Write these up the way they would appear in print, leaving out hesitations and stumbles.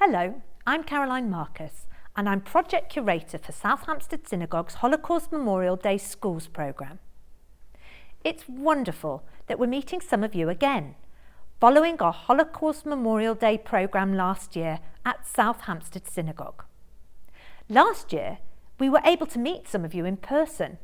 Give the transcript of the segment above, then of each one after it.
Hello, I'm Caroline Marcus and I'm Project Curator for South Hampstead Synagogue's Holocaust Memorial Day Schools programme. It's wonderful that we're meeting some of you again, following our Holocaust Memorial Day programme last year at South Hampstead Synagogue. Last year, we were able to meet some of you in person,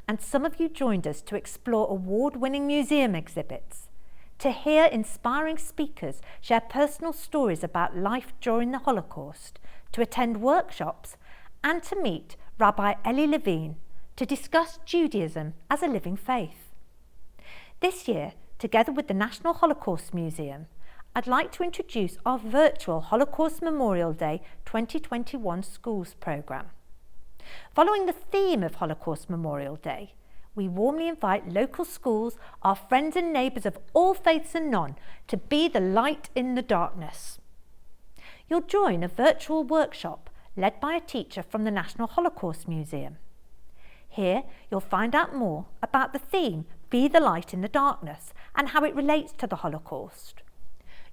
and some of you joined us to explore award-winning museum exhibits, to hear inspiring speakers share personal stories about life during the Holocaust, to attend workshops, and to meet Rabbi Eli Levine to discuss Judaism as a living faith. This year, together with the National Holocaust Museum, I'd like to introduce our virtual Holocaust Memorial Day 2021 Schools programme. Following the theme of Holocaust Memorial Day, we warmly invite local schools, our friends and neighbours of all faiths and none, to be the light in the darkness. You'll join a virtual workshop led by a teacher from the National Holocaust Museum. Here you'll find out more about the theme, Be the Light in the Darkness, and how it relates to the Holocaust.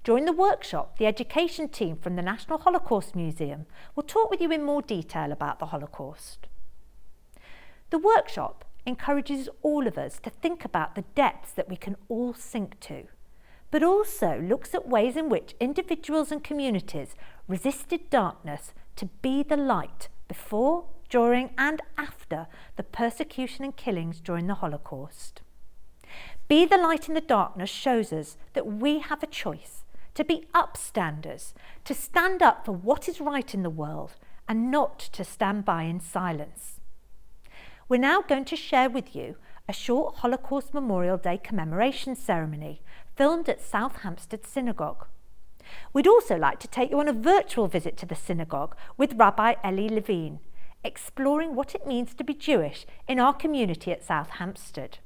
During the workshop, the education team from the National Holocaust Museum will talk with you in more detail about the Holocaust. The workshop encourages all of us to think about the depths that we can all sink to, but also looks at ways in which individuals and communities resisted darkness to be the light before, during and after the persecution and killings during the Holocaust. Be the Light in the Darkness shows us that we have a choice to be upstanders, to stand up for what is right in the world and not to stand by in silence. We're now going to share with you a short Holocaust Memorial Day commemoration ceremony filmed at South Hampstead Synagogue. We'd also like to take you on a virtual visit to the synagogue with Rabbi Eli Levine, exploring what it means to be Jewish in our community at South Hampstead.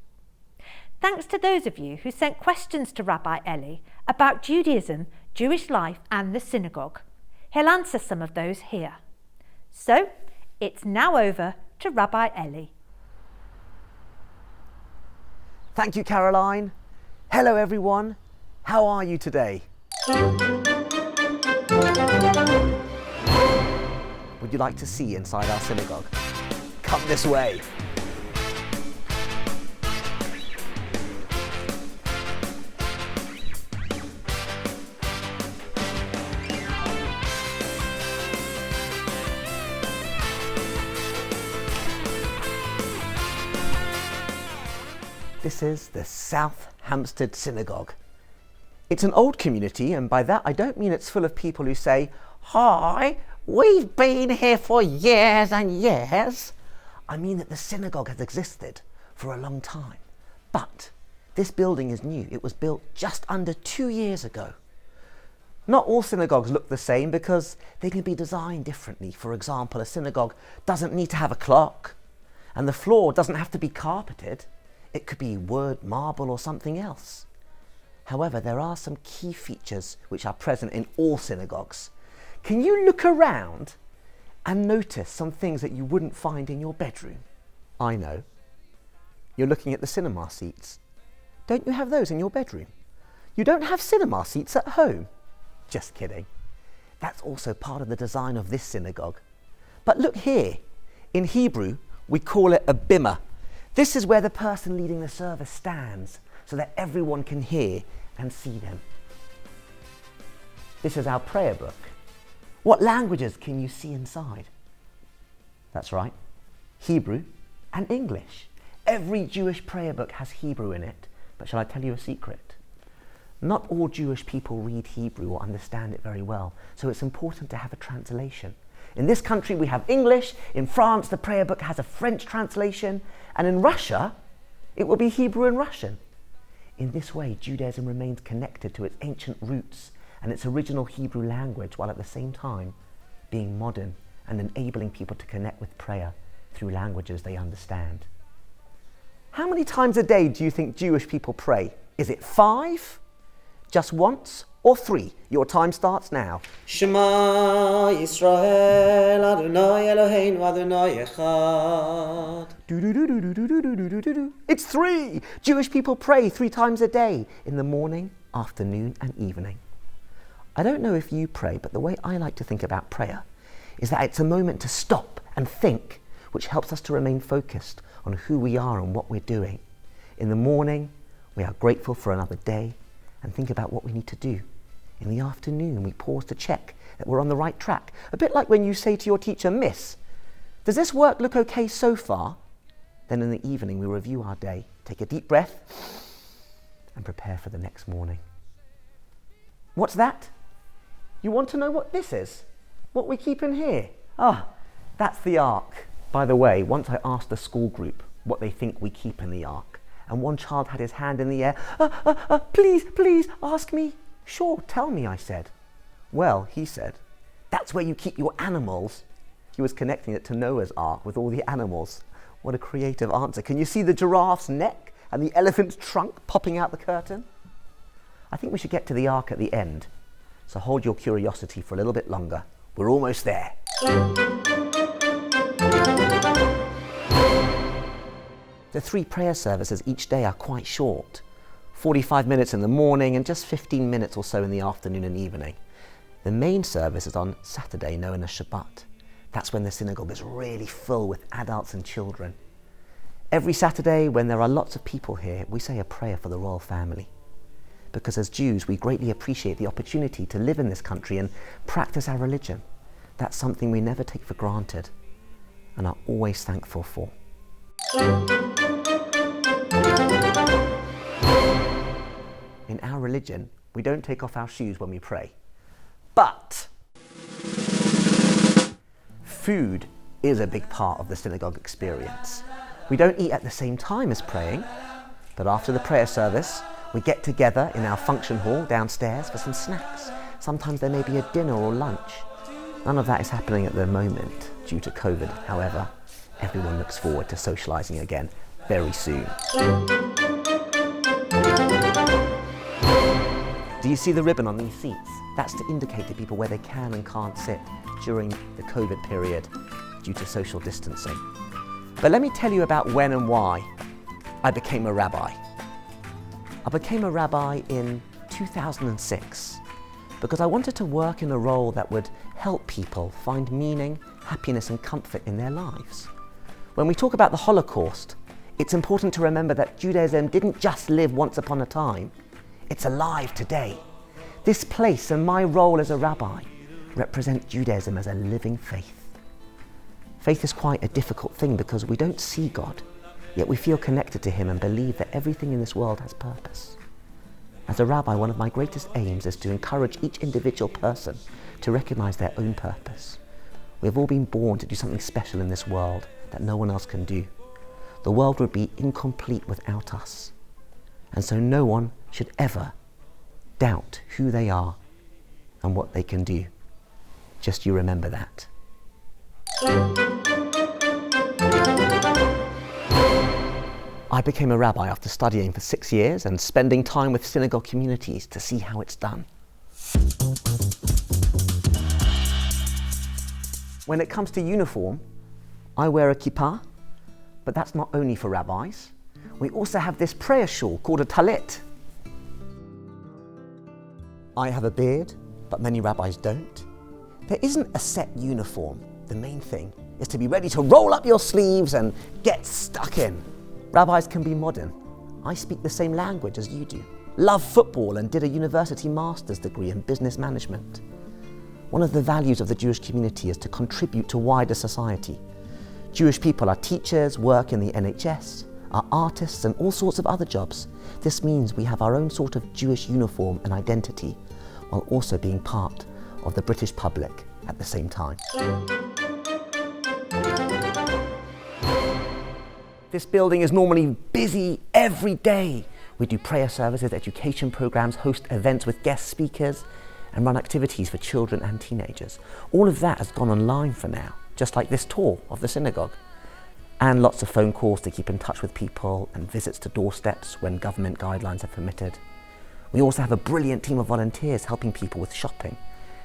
Thanks to those of you who sent questions to Rabbi Eli about Judaism, Jewish life and the synagogue. He'll answer some of those here. So, it's now over to Rabbi Eli. Thank you, Caroline. Hello, everyone. How are you today? Would you like to see inside our synagogue? Come this way. This is the South Hampstead Synagogue. It's an old community, and by that I don't mean it's full of people who say, "Hi, we've been here for years and years." I mean that the synagogue has existed for a long time. But this building is new. It was built just under 2 years ago. Not all synagogues look the same because they can be designed differently. For example, a synagogue doesn't need to have a clock, and the floor doesn't have to be carpeted. It could be wood, marble or something else. However, there are some key features which are present in all synagogues. Can you look around and notice some things that you wouldn't find in your bedroom? I know. You're looking at the cinema seats. Don't you have those in your bedroom? You don't have cinema seats at home? Just kidding. That's also part of the design of this synagogue. But look here. In Hebrew, we call it a bimah. This is where the person leading the service stands so that everyone can hear and see them. This is our prayer book. What languages can you see inside? That's right, Hebrew and English. Every Jewish prayer book has Hebrew in it, but shall I tell you a secret? Not all Jewish people read Hebrew or understand it very well, so it's important to have a translation. In this country we have English, in France the prayer book has a French translation, and in Russia it will be Hebrew and Russian. In this way, Judaism remains connected to its ancient roots and its original Hebrew language, while at the same time being modern and enabling people to connect with prayer through languages they understand. How many times a day do you think Jewish people pray? Is it 5? Just once? Or 3? Your time starts now. Shema Yisrael Adonai Eloheinu Adonai Echad. It's 3! Jewish people pray 3 times a day, in the morning, afternoon and evening. I don't know if you pray, but the way I like to think about prayer is that it's a moment to stop and think, which helps us to remain focused on who we are and what we're doing. In the morning, we are grateful for another day and think about what we need to do. In the afternoon, we pause to check that we're on the right track. A bit like when you say to your teacher, "Miss, does this work look okay so far?" Then in the evening, we review our day, take a deep breath, and prepare for the next morning. What's that? You want to know what this is? What we keep in here? That's the Ark. By the way, once I asked the school group what they think we keep in the Ark, and one child had his hand in the air. Please, ask me. Sure, tell me, I said. Well, he said, that's where you keep your animals. He was connecting it to Noah's Ark with all the animals. What a creative answer. Can you see the giraffe's neck and the elephant's trunk popping out the curtain? I think we should get to the Ark at the end. So hold your curiosity for a little bit longer. We're almost there. The 3 prayer services each day are quite short. 45 minutes in the morning and just 15 minutes or so in the afternoon and evening. The main service is on Saturday, known as Shabbat. That's when the synagogue is really full with adults and children. Every Saturday, when there are lots of people here, we say a prayer for the royal family. Because as Jews, we greatly appreciate the opportunity to live in this country and practice our religion. That's something we never take for granted and are always thankful for. In our religion, we don't take off our shoes when we pray. But food is a big part of the synagogue experience. We don't eat at the same time as praying, but after the prayer service, we get together in our function hall downstairs for some snacks. Sometimes there may be a dinner or lunch. None of that is happening at the moment due to COVID. However, everyone looks forward to socializing again very soon. Do you see the ribbon on these seats? That's to indicate to people where they can and can't sit during the COVID period due to social distancing. But let me tell you about when and why I became a rabbi. I became a rabbi in 2006 because I wanted to work in a role that would help people find meaning, happiness and comfort in their lives. When we talk about the Holocaust, it's important to remember that Judaism didn't just live once upon a time. It's alive today. This place and my role as a rabbi represent Judaism as a living faith. Faith is quite a difficult thing because we don't see God, yet we feel connected to Him and believe that everything in this world has purpose. As a rabbi, one of my greatest aims is to encourage each individual person to recognize their own purpose. We have all been born to do something special in this world that no one else can do. The world would be incomplete without us. And so no one should ever doubt who they are and what they can do. Just you remember that. I became a rabbi after studying for 6 years and spending time with synagogue communities to see how it's done. When it comes to uniform, I wear a kippah, but that's not only for rabbis. We also have this prayer shawl called a talit. I have a beard, but many rabbis don't. There isn't a set uniform. The main thing is to be ready to roll up your sleeves and get stuck in. Rabbis can be modern. I speak the same language as you do. Love football and did a university master's degree in business management. One of the values of the Jewish community is to contribute to wider society. Jewish people are teachers, work in the NHS, are artists and all sorts of other jobs. This means we have our own sort of Jewish uniform and identity, while also being part of the British public at the same time. This building is normally busy every day. We do prayer services, education programs, host events with guest speakers, and run activities for children and teenagers. All of that has gone online for now, just like this tour of the synagogue. And lots of phone calls to keep in touch with people and visits to doorsteps when government guidelines are permitted. We also have a brilliant team of volunteers helping people with shopping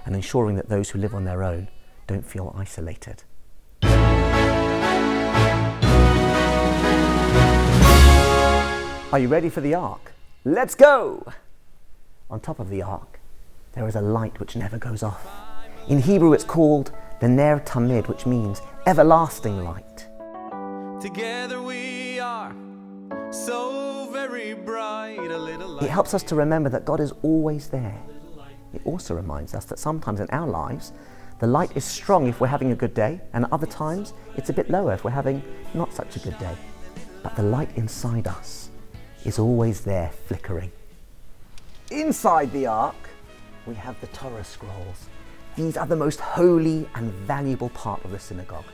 and ensuring that those who live on their own don't feel isolated. Are you ready for the Ark? Let's go! On top of the Ark there is a light which never goes off. In Hebrew it's called the Ner Tamid, which means everlasting light. Together we are so very bright, a little light. It helps us to remember that God is always there. It also reminds us that sometimes in our lives, the light is strong if we're having a good day, and other times it's a bit lower if we're having not such a good day. But the light inside us is always there, flickering. Inside the ark, we have the Torah scrolls. These are the most holy and valuable part of the synagogue.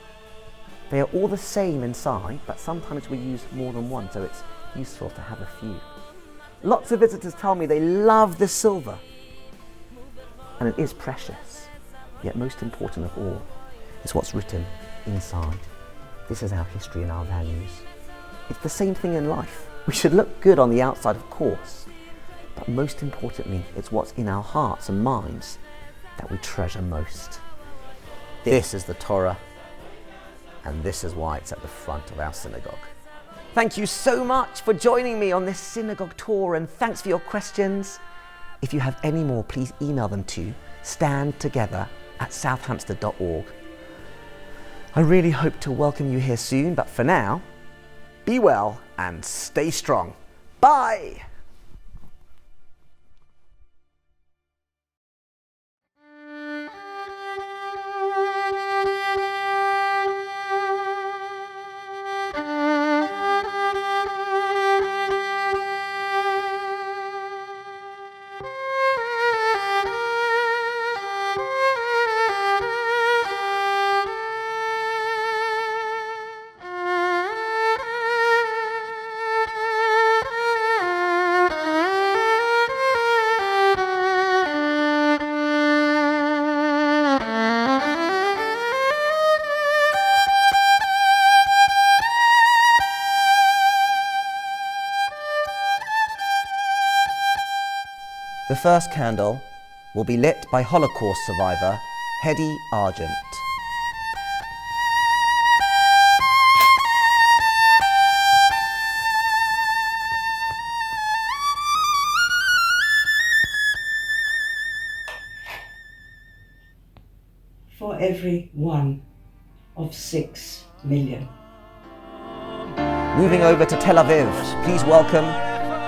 They are all the same inside, but sometimes we use more than one, so it's useful to have a few. Lots of visitors tell me they love the silver, and it is precious. Yet most important of all is what's written inside. This is our history and our values. It's the same thing in life. We should look good on the outside, of course, but most importantly, it's what's in our hearts and minds that we treasure most. This is the Torah, and this is why it's at the front of our synagogue. Thank you so much for joining me on this synagogue tour, and thanks for your questions. If you have any more, please email them to standtogether@southampstead.org. I really hope to welcome you here soon, but for now, be well and stay strong. Bye! The first candle will be lit by Holocaust survivor Hedy Argent. For every one of 6 million. Moving over to Tel Aviv, please welcome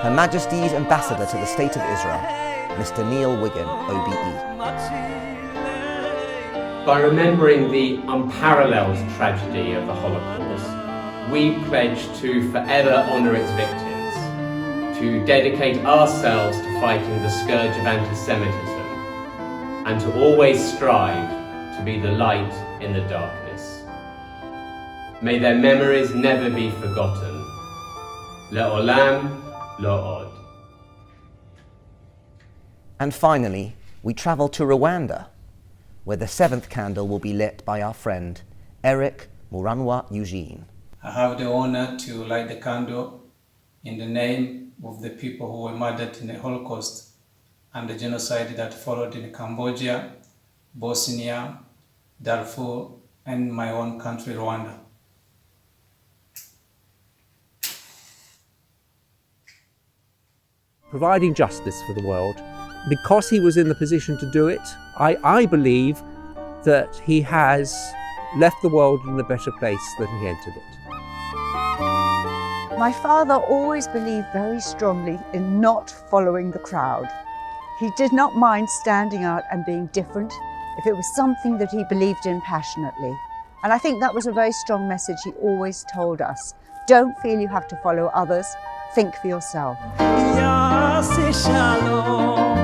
Her Majesty's Ambassador to the State of Israel, Mr. Neil Wiggin, OBE. By remembering the unparalleled tragedy of the Holocaust, we pledge to forever honour its victims, to dedicate ourselves to fighting the scourge of anti-Semitism, and to always strive to be the light in the darkness. May their memories never be forgotten. Le'olam lo od. And finally, we travel to Rwanda, where the seventh candle will be lit by our friend, Eric Muranwa Eugene. I have the honor to light the candle in the name of the people who were murdered in the Holocaust and the genocide that followed in Cambodia, Bosnia, Darfur, and my own country, Rwanda. Providing justice for the world. Because he was in the position to do it, I believe that he has left the world in a better place than he entered it. My father always believed very strongly in not following the crowd. He did not mind standing out and being different if it was something that he believed in passionately. And I think that was a very strong message he always told us. Don't feel you have to follow others, think for yourself. Shalom.